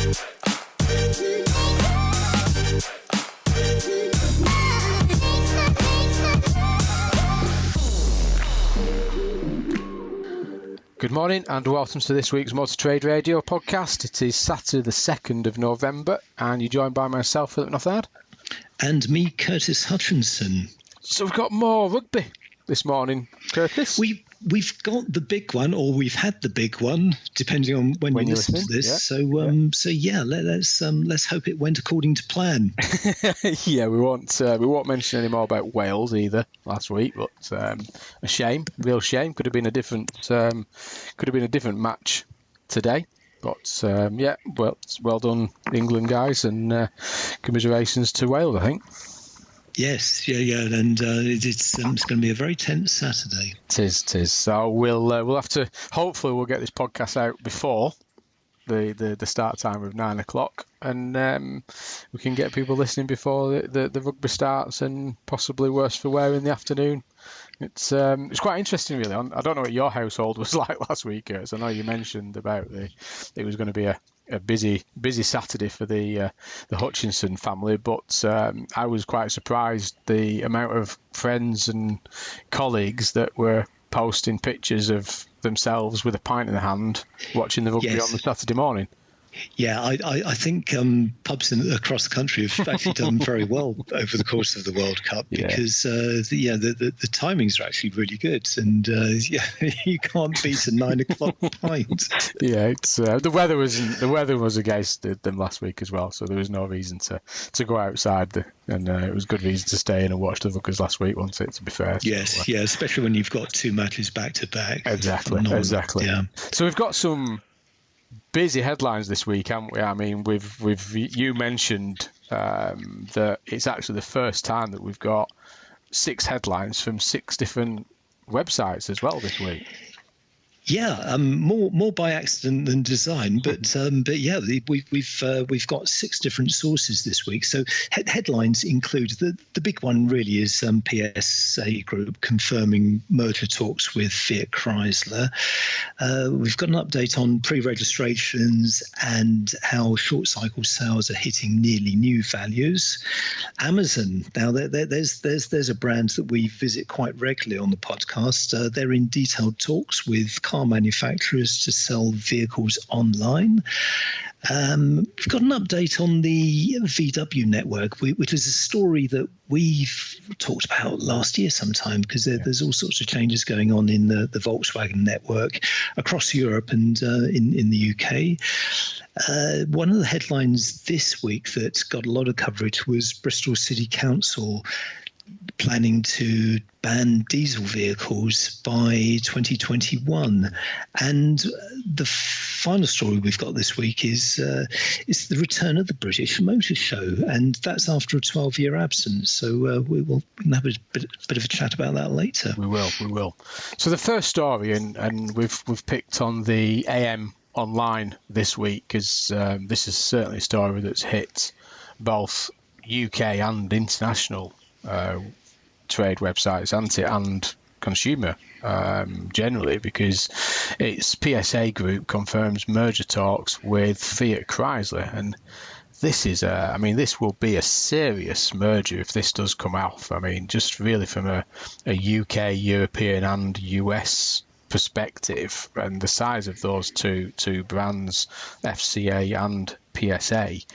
Good morning and welcome to this week's Motor Trade Radio podcast. It is Saturday the 2nd of November and you're joined by myself, Philip Nothard. And me, Curtis Hutchinson. So we've got more rugby this morning, Curtis. We've got the big one, or we've had the big one, depending on when you listen to this. Yeah. Let's hope it went according to plan. Yeah, we won't mention any more about Wales either last week, but a shame, real shame. Could have been a different match today. But well done, England guys, and commiserations to Wales, I think. Yes, yeah, and it's going to be a very tense Saturday. It is. So we'll have to. Hopefully, we'll get this podcast out before the start time of 9 o'clock, and we can get people listening before the rugby starts, and possibly worse for wear in the afternoon. It's quite interesting, really. I don't know what your household was like last week, Kurt. I know you mentioned about it was going to be a busy Saturday for the Hutchinson family, but I was quite surprised the amount of friends and colleagues that were posting pictures of themselves with a pint in the hand watching the rugby on the Saturday morning. Yeah, I think pubs across the country have actually done very well over the course of the World Cup because the timings are actually really good, and you can't beat a 9 o'clock pint. Yeah, it's the weather was against them last week as well, so there was no reason to go outside, and it was good reason to stay in and watch the Ruckers last week, wasn't it? To be fair. Yes, especially when you've got two matches back to back. Exactly. Yeah. So we've got some busy headlines this week, haven't we? I mean, you mentioned that it's actually the first time that we've got 6 headlines from 6 different websites as well this week. Yeah, more by accident than design, but yeah, we've got 6 different sources this week. So headlines include the big one really is PSA Group confirming merger talks with Fiat Chrysler. We've got an update on pre-registrations and how short cycle sales are hitting nearly new values. Amazon, now there's a brand that we visit quite regularly on the podcast. They're in detailed talks with car manufacturers to sell vehicles online. We've got an update on the VW network, which is a story that we've talked about last year sometime, because there's all sorts of changes going on in the Volkswagen network across Europe and in the UK. One of the headlines this week that got a lot of coverage was Bristol City Council planning to ban diesel vehicles by 2021. And the final story we've got this week is the return of the British Motor Show, and that's after a 12-year absence. So we will have a bit of a chat about that later. We will. So the first story, and we've picked on the AM Online this week, because this is certainly a story that's hit both UK and international trade websites and consumer generally, because it's PSA Group confirms merger talks with Fiat Chrysler, and this is this will be a serious merger if this does come off. I mean, just really from a UK, European and US perspective, and the size of those two brands, FCA and PSA, I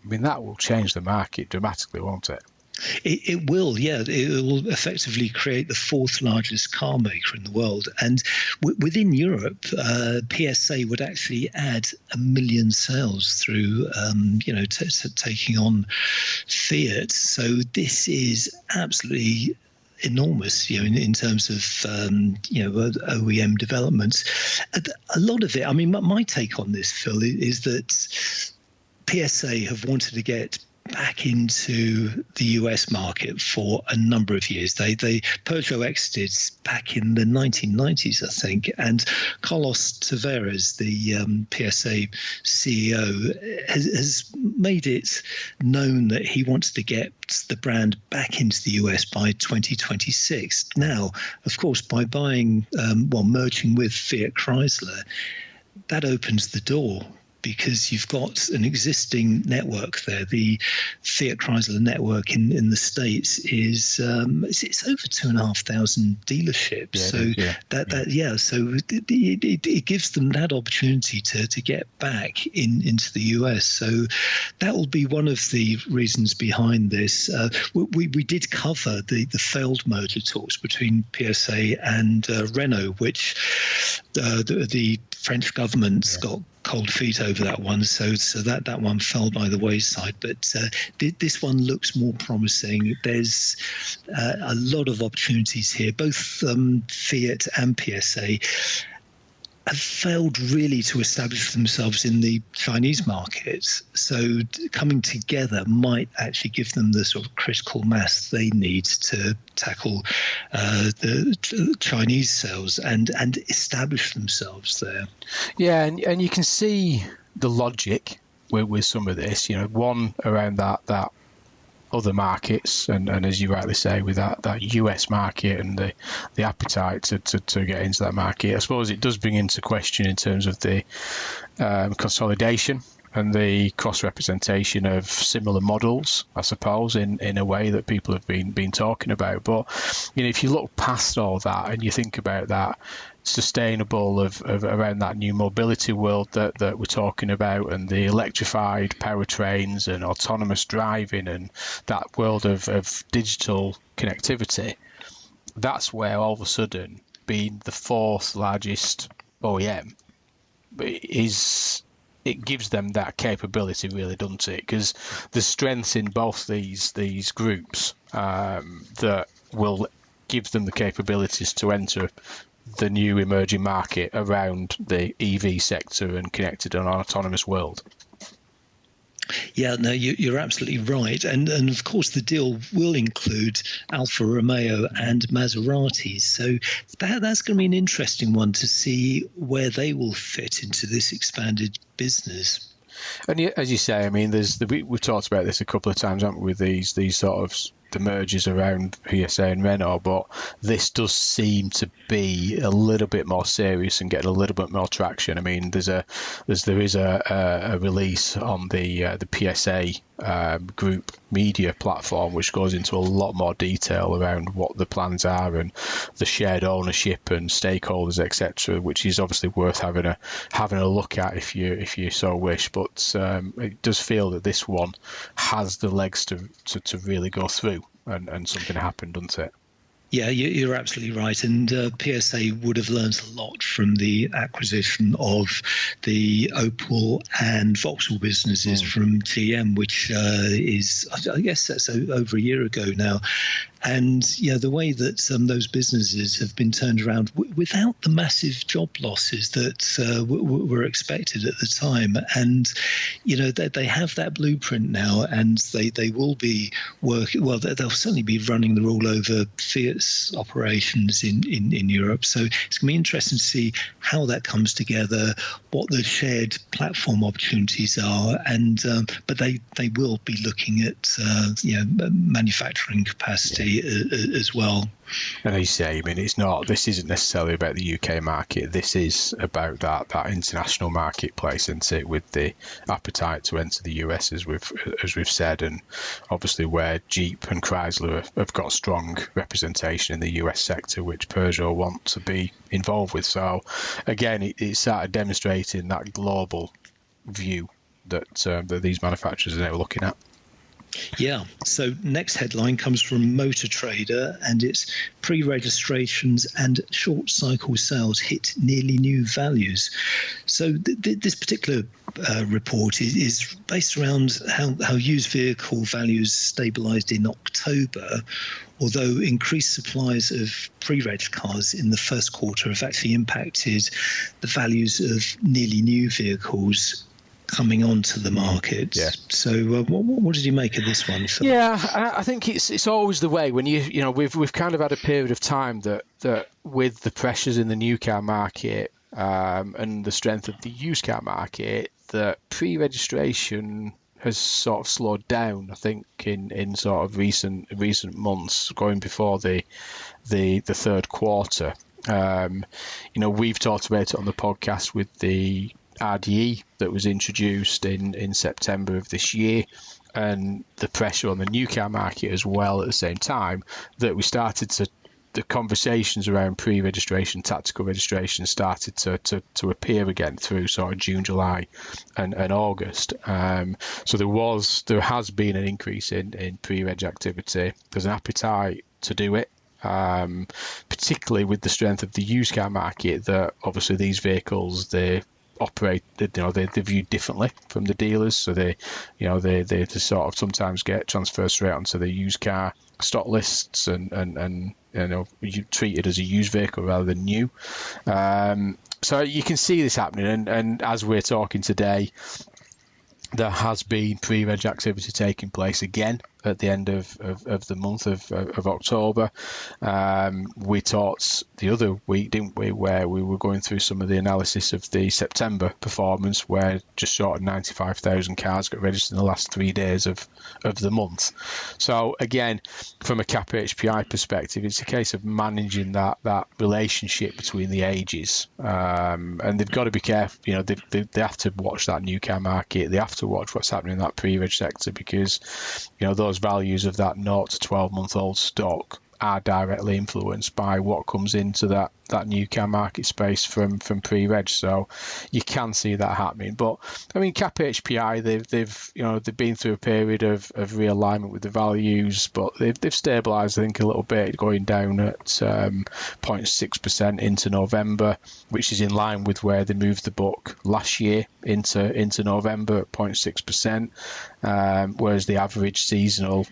mean, that will change the market dramatically, won't it? It will, yeah. It will effectively create the 4th largest car maker in the world. And within Europe, PSA would actually add 1 million sales through, taking on Fiat. So this is absolutely enormous, in terms of OEM developments. A lot of it. I mean, my take on this, Phil, is that PSA have wanted to get back into the US market for a number of years. Peugeot exited back in the 1990s, I think, and Carlos Tavares, the PSA CEO, has made it known that he wants to get the brand back into the US by 2026. Now, of course, by merging with Fiat Chrysler, that opens the door, because you've got an existing network there. The Fiat Chrysler network in the States is it's over 2,500 dealerships. So it gives them that opportunity to get back into the US. So that will be one of the reasons behind this. We did cover the failed merger talks between PSA and Renault, which the French government's got cold feet over that one, so that one fell by the wayside. But this one looks more promising. There's a lot of opportunities here. Both Fiat and PSA have failed really to establish themselves in the Chinese market. So coming together might actually give them the sort of critical mass they need to tackle the Chinese sales and establish themselves there. Yeah, and you can see the logic with some of this. One around that other markets, and as you rightly say, with that US market and the appetite to get into that market. I suppose it does bring into question in terms of the consolidation and the cross-representation of similar models, I suppose, in a way that people have been talking about. But if you look past all that and you think about that sustainable of around that new mobility world that we're talking about, and the electrified powertrains and autonomous driving and that world of digital connectivity, that's where all of a sudden being the fourth largest OEM it gives them that capability, really, doesn't it? Because the strengths in both these groups that will give them the capabilities to enter the new emerging market around the EV sector and connected and autonomous world. Yeah, no, you're absolutely right. And of course, the deal will include Alfa Romeo and Maserati. So that's going to be an interesting one to see where they will fit into this expanded business. And as you say, I mean, we've talked about this a couple of times, haven't we, with these sort of the mergers around PSA and Renault, but this does seem to be a little bit more serious and getting a little bit more traction. I mean, there is a release on the PSA group media platform which goes into a lot more detail around what the plans are and the shared ownership and stakeholders, etc., which is obviously worth having a look at if you so wish. But it does feel that this one has the legs to really go through and something happened, doesn't it? Yeah, you're absolutely right. And PSA would have learned a lot from the acquisition of the Opel and Vauxhall businesses from GM, which is, I guess that's over a year ago now. And the way that those businesses have been turned around without the massive job losses that were expected at the time. And, they have that blueprint now, and they will be working, well, they'll certainly be running the rule over Fiat's operations in Europe. So it's going to be interesting to see how that comes together, what the shared platform opportunities are. And but they will be looking at, manufacturing capacity as well. And as you say, I mean, this isn't necessarily about the UK market. This is about that international marketplace, isn't it, with the appetite to enter the US, as we've said, and obviously where Jeep and Chrysler have got strong representation in the US sector, which Peugeot want to be involved with. So again, it's sort of demonstrating that global view that these manufacturers are now looking at. Yeah. So next headline comes from Motor Trader, and it's pre-registrations and short cycle sales hit nearly new values. So this particular report is based around how used vehicle values stabilized in October, although increased supplies of pre-reg cars in the first quarter have actually impacted the values of nearly new vehicles coming onto the market. Yeah. So what did you make of this one, Phil? Yeah, I think it's always the way when we've kind of had a period of time that with the pressures in the new car market and the strength of the used car market, that pre-registration has sort of slowed down, I think, in sort of recent months, going before the third quarter. We've talked about it on the podcast with the RDE that was introduced in September of this year, and the pressure on the new car market as well at the same time, that we started to, the conversations around pre-registration, tactical registration started to appear again through sort of June, July and August. So there has been an increase in pre-reg activity. There's an appetite to do it. Particularly with the strength of the used car market, that obviously these vehicles, they operate, they're viewed differently from the dealers, so they sort of sometimes get transferred straight onto the used car stock lists, and you treat it as a used vehicle rather than new. So you can see this happening, and as we're talking today, there has been pre-reg activity taking place again at the end of the month of October. We talked the other week, didn't we, where we were going through some of the analysis of the September performance, where just short of 95,000 cars got registered in the last 3 days of the month. So again, from a Cap HPI perspective, it's a case of managing that relationship between the ages, and they've got to be careful. They have to watch that new car market. They have to watch what's happening in that pre-reg sector, because those values of that 0 to 12-month-old stock are directly influenced by what comes into that new car market space from pre-reg. So you can see that happening. But I mean, Cap HPI, they've been through a period of realignment with the values, but they've stabilised, I think, a little bit, going down at 0.6% into November, which is in line with where they moved the book last year into November at 0.6%, whereas the average seasonal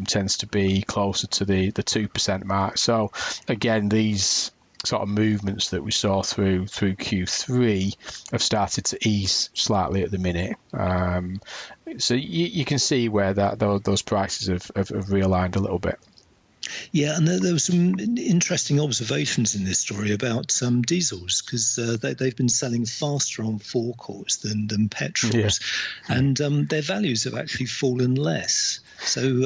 tends to be closer to the 2% mark. So again, these sort of movements that we saw through Q3 have started to ease slightly at the minute. So you can see where those prices have realigned a little bit. Yeah, and there were some interesting observations in this story about diesels, because they've been selling faster on forecourts than petrols, and their values have actually fallen less. So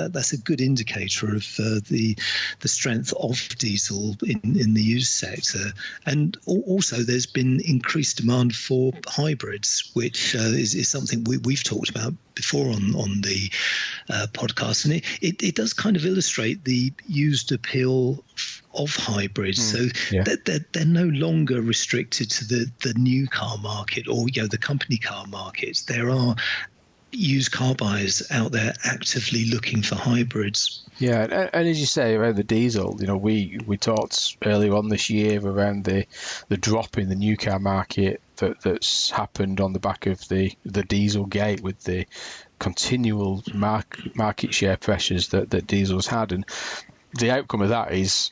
that's a good indicator of the strength of diesel in the used sector. And also there's been increased demand for hybrids, which is something we've talked about before on the podcast, and it does kind of illustrate the used appeal of hybrids. So they're no longer restricted to the new car market or the company car market. There are used car buyers out there actively looking for hybrids. Yeah, and as you say around the diesel, we talked earlier on this year around the drop in the new car market that's happened on the back of the diesel gate, with the continual market share pressures that diesel's had, and the outcome of that is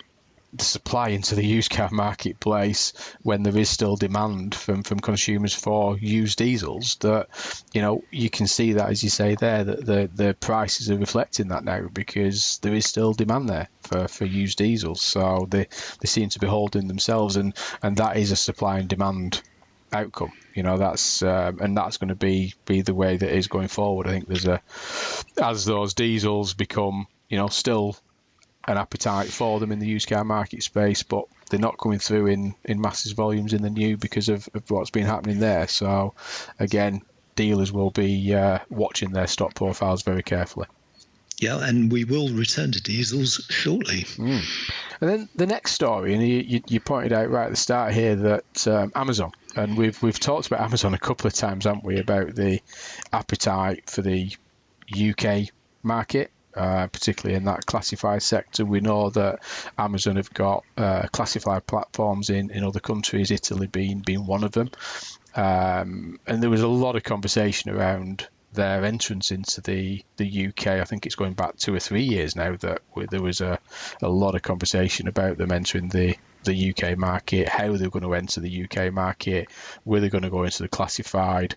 the supply into the used car marketplace, when there is still demand from consumers for used diesels, that you can see that, as you say there, that the prices are reflecting that now, because there is still demand there for used diesels. So they seem to be holding themselves, and that is a supply and demand outcome. That's and that's going to be the way that it is going forward. I think as those diesels become still an appetite for them in the used car market space, but they're not coming through in massive volumes in the new because of what's been happening there. So again, dealers will be watching their stock profiles very carefully. Yeah, and we will return to diesels shortly. And then the next story, and you pointed out right at the start here that Amazon, and we've talked about Amazon a couple of times, haven't we, about the appetite for the UK market. Particularly in that classified sector. We know that Amazon have got classified platforms in other countries, Italy being one of them. And there was a lot of conversation around their entrance into the UK. I think it's going back 2 or 3 years now that there was a lot of conversation about them entering the UK market, how they're going to enter the UK market, were they going to go into the classified,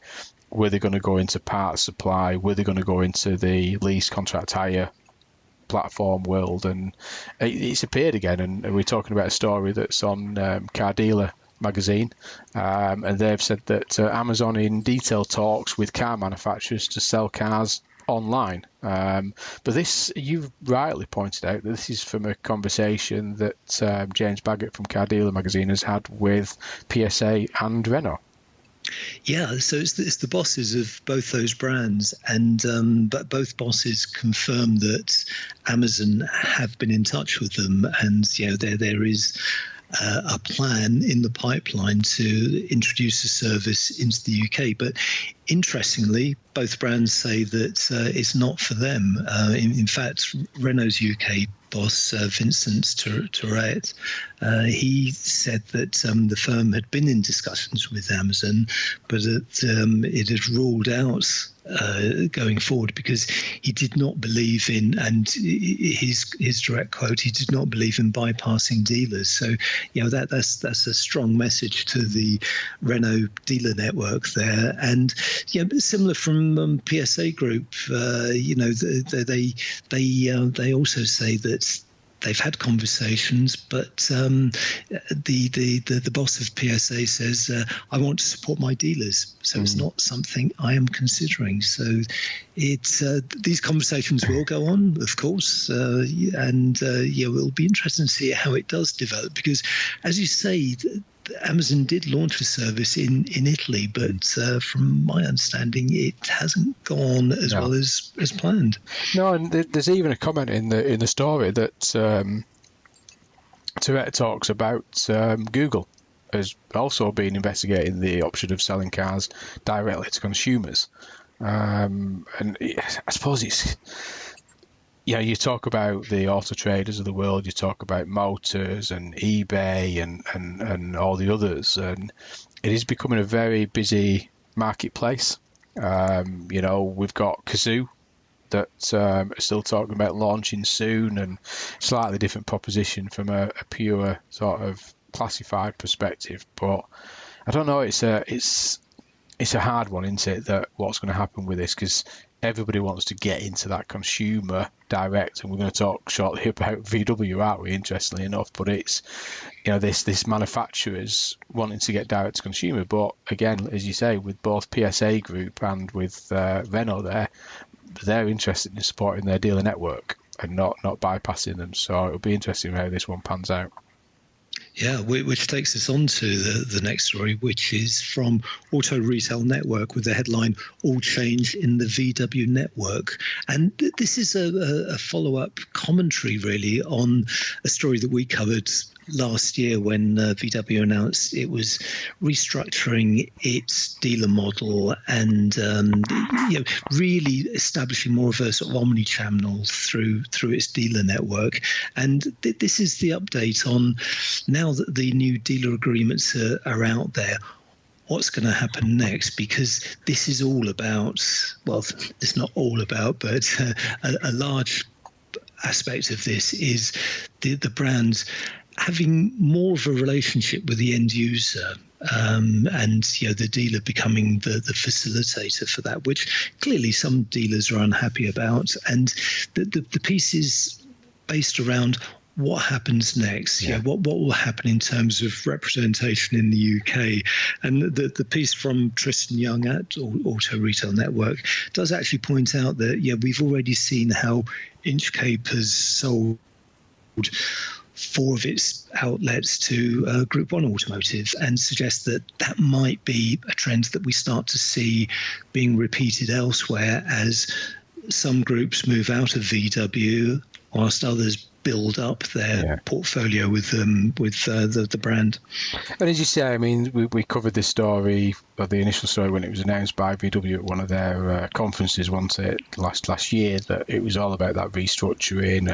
were they going to go into parts supply, were they going to go into the lease contract hire platform world, and it's appeared again. And we're talking about a story that's on Car Dealer magazine, and they've said that Amazon in detailed talks with car manufacturers to sell cars online. But this, you've rightly pointed out that this is from a conversation that James Baggett from Car Dealer magazine has had with PSA and Renault. Yeah, so it's the bosses of both those brands, and but both bosses confirm that Amazon have been in touch with them, and there is a plan in the pipeline to introduce a service into the UK. But interestingly, both brands say that it's not for them. In fact, Renault's UK boss, Vincent Touret, he said that the firm had been in discussions with Amazon, but that it had ruled out going forward because he did not believe in, and his direct quote, he did not believe in bypassing dealers. So that's a strong message to the Renault dealer network there. And similar from PSA Group, they also say that they've had conversations, but the boss of PSA says, I want to support my dealers, so it's not something I am considering. So it's these conversations will go on, of course, and it'll be interesting to see how it does develop, because as you say, Amazon did launch a service in Italy, but from my understanding, it hasn't gone as well as planned. No, and there's even a comment in the story that Touret talks about Google has also been investigating the option of selling cars directly to consumers. And I suppose it's, you talk about the auto traders of the world, you talk about Motors and eBay and all the others, and it is becoming a very busy marketplace. We've got Cazoo that are still talking about launching soon, and slightly different proposition from a pure sort of classified perspective. But I don't know, it's a hard one, isn't it, that what's going to happen with this, because everybody wants to get into that consumer direct, and we're going to talk shortly about VW, aren't we, interestingly enough. But it's this manufacturers wanting to get direct to consumer, but again, as you say, with both PSA Group and with Renault, they're interested in supporting their dealer network and not bypassing them. So it'll be interesting how this one pans out. Yeah, which takes us on to the next story, which is from Auto Retail Network with the headline, All Change in the VW Network. And this is a follow-up commentary, really, on a story that we covered last year when VW announced it was restructuring its dealer model and really establishing more of a sort of omni-channel through its dealer network. And this is the update on, now that the new dealer agreements are out there, what's going to happen next, because this is all about, well, it's not all about, but a large aspect of this is the brands having more of a relationship with the end user, and the dealer becoming the facilitator for that, which clearly some dealers are unhappy about. And the piece is based around what happens next. What will happen in terms of representation in the UK. And the piece from Tristan Young at Auto Retail Network does actually point out that we've already seen how Inchcape has sold 4 of its outlets to Group 1 Automotive, and suggests that might be a trend that we start to see being repeated elsewhere as some groups move out of VW whilst others build up their portfolio with the brand. And as you say, I mean, we covered this story, or the initial story, when it was announced by VW at one of their conferences, wasn't it, last year, that it was all about that restructuring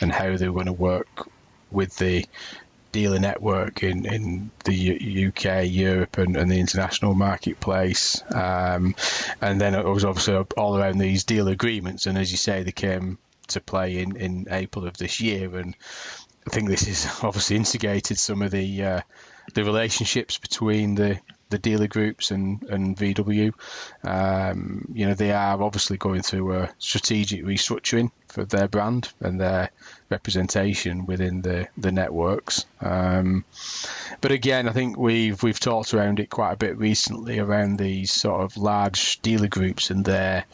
and how they were going to work with the dealer network in the UK, Europe, and the international marketplace. And then it was obviously all around these dealer agreements. And as you say, they came to play in April of this year. And I think this has obviously instigated some of the relationships between the dealer groups and VW. They are obviously going through a strategic restructuring for their brand and their representation within the networks. But again, I think we've talked around it quite a bit recently, around these sort of large dealer groups and their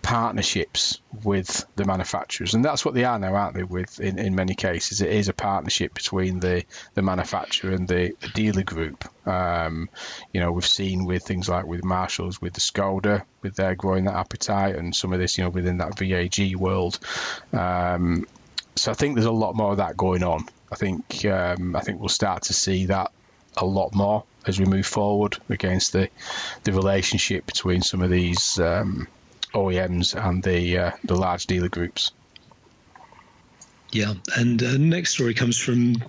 partnerships with the manufacturers, and that's what they are now, aren't they? With in many cases, it is a partnership between the manufacturer and the dealer group. We've seen with things like with Marshalls, with the Skoda, with their growing that appetite, and some of this, within that VAG world. So I think there's a lot more of that going on. I think we'll start to see that a lot more as we move forward against the relationship between some of these OEMs and the large dealer groups. Yeah, and next story comes from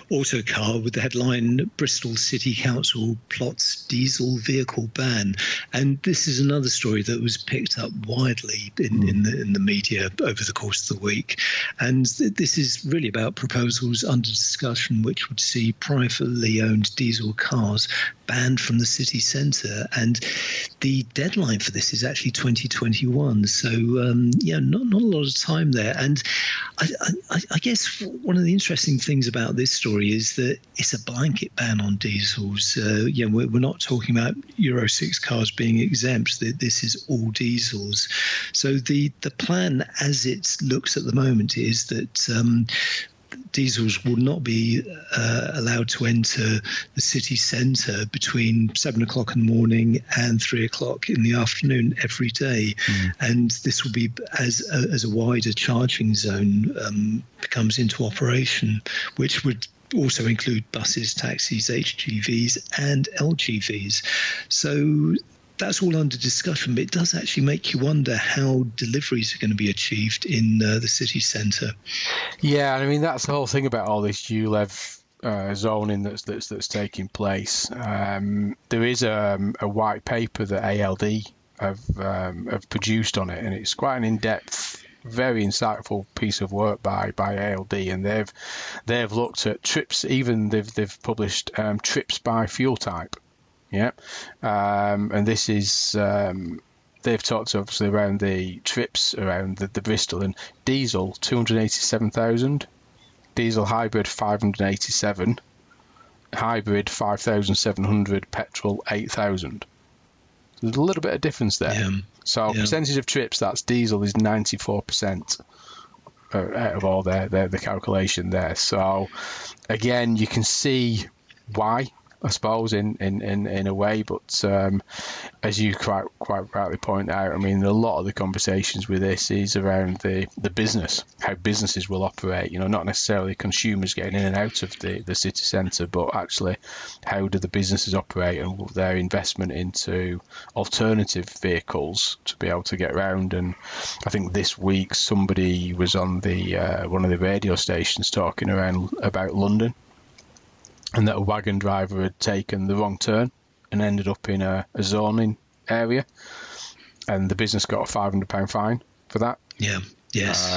Autocar with the headline, Bristol City Council plots diesel vehicle ban. And this is another story that was picked up widely in the media over the course of the week. And this is really about proposals under discussion which would see privately owned diesel cars banned from the city centre. And the deadline for this is actually 2021. So, not a lot of time there. And I guess one of the interesting things about this story is that it's a blanket ban on diesels. We're not talking about Euro 6 cars being exempt. This is all diesels. So the plan as it looks at the moment is that diesels will not be allowed to enter the city centre between 7 o'clock in the morning and 3 o'clock in the afternoon every day. And this will be as a wider charging zone comes into operation, which would also include buses, taxis, HGVs and LGVs. So that's all under discussion, but it does actually make you wonder how deliveries are going to be achieved in the city centre. Yeah, I mean, that's the whole thing about all this ULEV zoning that's taking place. There is a white paper that ALD have produced on it, and it's quite an in-depth, very insightful piece of work by ALD, and they've looked at trips. Even they've published trips by fuel type. Yeah, and this is they've talked obviously around the trips around the Bristol, and diesel 287,000, diesel hybrid 587, hybrid 5,700, petrol 8,000. There's a little bit of difference there. Yeah. So percentage of trips, that's diesel is 94% out of all the calculation there. So again, you can see why, I suppose, in a way, but as you quite rightly point out, I mean, a lot of the conversations with this is around the business, how businesses will operate. Not necessarily consumers getting in and out of the city centre, but actually how do the businesses operate and their investment into alternative vehicles to be able to get around. And I think this week somebody was on the one of the radio stations talking about London, and that a wagon driver had taken the wrong turn and ended up in a zoning area, and the business got a £500 fine for that. Yeah. Yes.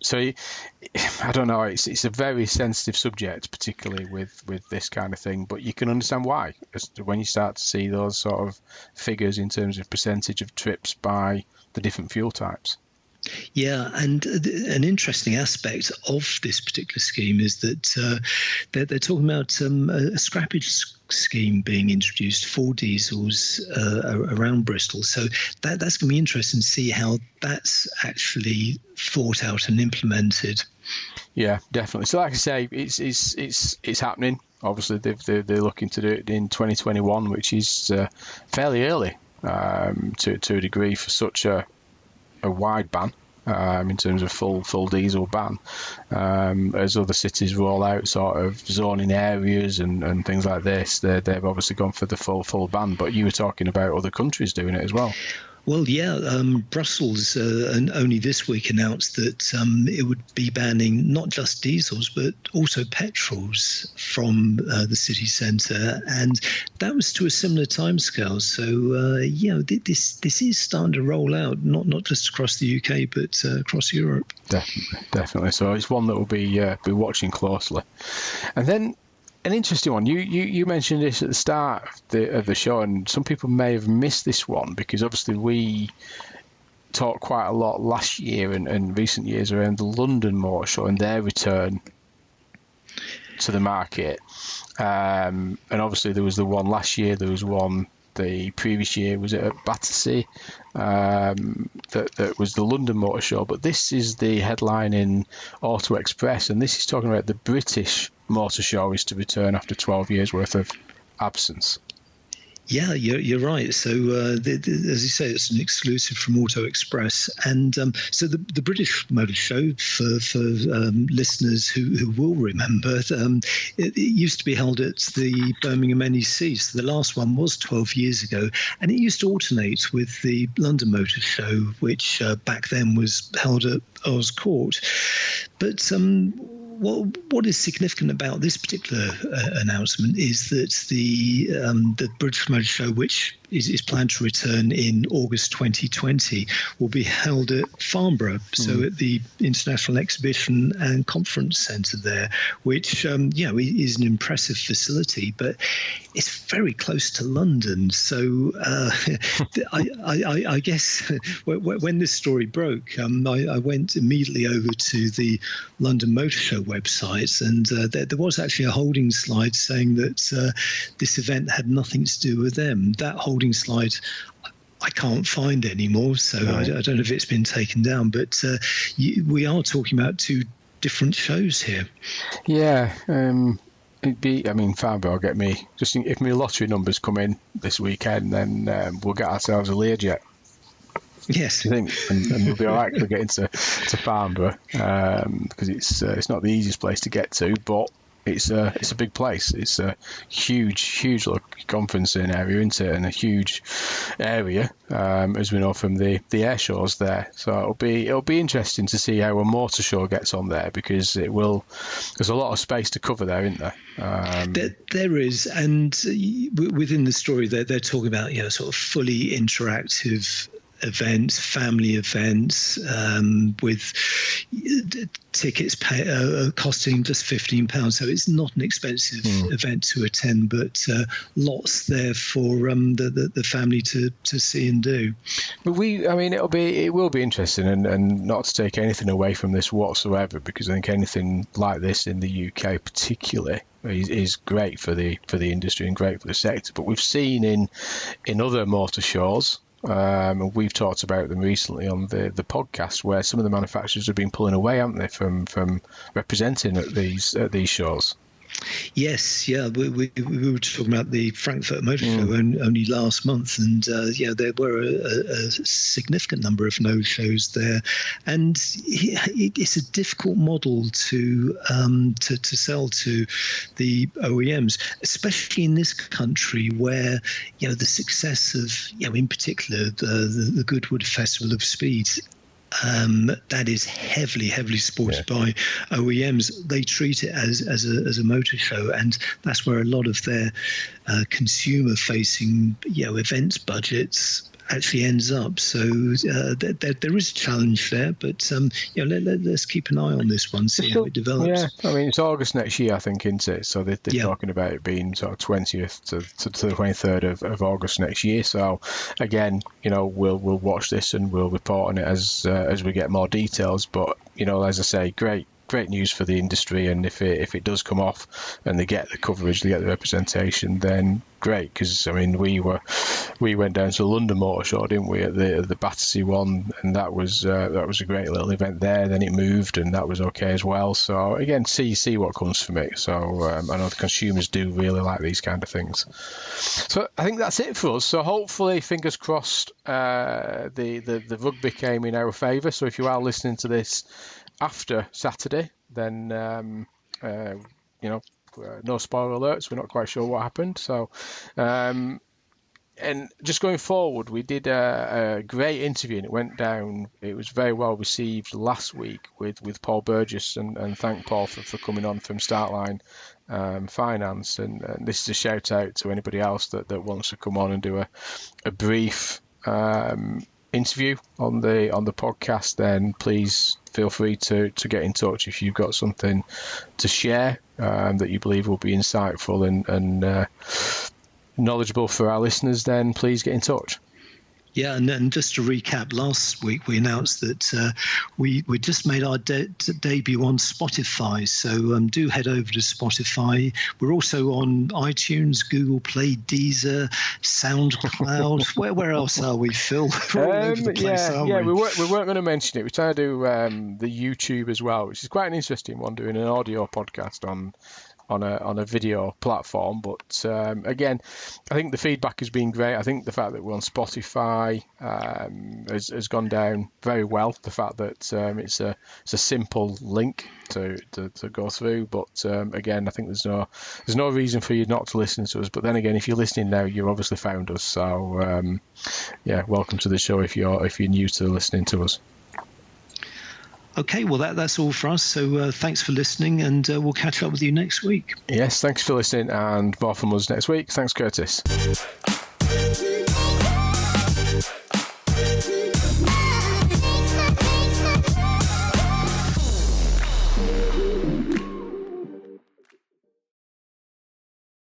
So I don't know. It's a very sensitive subject, particularly with this kind of thing. But you can understand why when you start to see those sort of figures in terms of percentage of trips by the different fuel types. Yeah, and an interesting aspect of this particular scheme is that they're talking about a scrappage scheme being introduced for diesels around Bristol. So that's going to be interesting to see how that's actually thought out and implemented. Yeah, definitely. So like I say, it's happening. Obviously, they're looking to do it in 2021, which is fairly early to a degree for such a wide ban in terms of full diesel ban, as other cities roll out sort of zoning areas and things like this. They've obviously gone for the full ban, but you were talking about other countries doing it as well. Well, yeah, Brussels only this week announced that it would be banning not just diesels but also petrols from the city centre, and that was to a similar timescale. So, this is starting to roll out, not just across the UK but across Europe. Definitely. So it's one that we'll be watching closely. And then an interesting one. You mentioned this at the start of the show, and some people may have missed this one because obviously we talked quite a lot last year and recent years around the London Motor Show and their return to the market. And obviously there was the one last year, there was one the previous year, was it at Battersea? that was the London Motor Show, but this is the headline in Auto Express, and this is talking about the British Motor Show is to return after 12 years worth of absence. Yeah, you're right. So, as you say, it's an exclusive from Auto Express, and so the British Motor Show, for listeners who will remember, it used to be held at the Birmingham NEC. So the last one was 12 years ago, and it used to alternate with the London Motor Show, which back then was held at Earls Court. But what is significant about this particular announcement is that the British Motor Show, which is planned to return in August 2020, will be held at Farnborough, so at the International Exhibition and Conference Centre there, which is an impressive facility, but it's very close to London. So I guess when this story broke, I went immediately over to the London Motor Show website, and there was actually a holding slide saying that this event had nothing to do with them. That holding slide I can't find anymore, so I don't know if it's been taken down, but we are talking about two different shows here. Yeah, Farnborough will get me, just if my lottery numbers come in this weekend, then we'll get ourselves a Learjet. Yes, I think, and we'll be all right to get into Farnborough, because it's not the easiest place to get to, but it's a big place. It's a huge conferencing area, isn't it? And a huge area, as we know from the air shows there. So it'll be interesting to see how a motor show gets on there, because there's a lot of space to cover there, isn't there? There is, and within the story they're talking about sort of fully interactive events, family events, with tickets costing just £15. So it's not an expensive event to attend, but lots there for the family to see and do. But it will be interesting, and not to take anything away from this whatsoever, because I think anything like this in the UK particularly is great for the industry and great for the sector. But we've seen in other motor shows, and we've talked about them recently on the podcast, where some of the manufacturers have been pulling away, haven't they, from representing at these shows. Yes, yeah, we were talking about the Frankfurt Motor Show only last month, and there were a significant number of no-shows there, and it's a difficult model to sell to the OEMs, especially in this country where the success of in particular the Goodwood Festival of Speed. That is heavily supported by OEMs. They treat it as a motor show, and that's where a lot of their consumer-facing events budgets actually ends up. So there is a challenge there, but let's keep an eye on this one, see how it develops. Yeah, it's August next year, I think, isn't it? So they're talking about it being sort of 20th to the 23rd of August next year. So again, we'll watch this and we'll report on it as we get more details. But as I say, great news for the industry, and if it does come off and they get the coverage, they get the representation, then great. Because we went down to the London Motor Show, didn't we, at the Battersea one, and that was a great little event there. Then it moved, and that was okay as well. So again, see what comes from it. So I know the consumers do really like these kind of things. So I think that's it for us. So hopefully, fingers crossed, the rugby came in our favour. So if you are listening to this after Saturday, then no spoiler alerts. We're not quite sure what happened. So, and just going forward, we did a great interview, and it went down. It was very well received last week with Paul Burgess, and thank Paul for coming on from Startline Finance. And this is a shout out to anybody else that wants to come on and do a brief interview on the podcast. Then please feel free to get in touch if you've got something to share that you believe will be insightful and knowledgeable for our listeners. Then please get in touch. Yeah, and just to recap, last week we announced that we just made our debut on Spotify. So do head over to Spotify. We're also on iTunes, Google Play, Deezer, SoundCloud. Where else are we, Phil? We're all over the place, aren't we? We weren't going to mention it. We're trying to do the YouTube as well, which is quite an interesting one, doing an audio podcast on a video platform. But again, I think the feedback has been great. I think the fact that we're on Spotify has gone down very well. The fact that it's a simple link to go through. But again, I think there's no reason for you not to listen to us. But then again, if you're listening now, you've obviously found us. So welcome to the show if you're new to listening to us. Okay, well, that's all for us. So thanks for listening, and we'll catch up with you next week. Yes, thanks for listening, and more from us next week. Thanks, Curtis.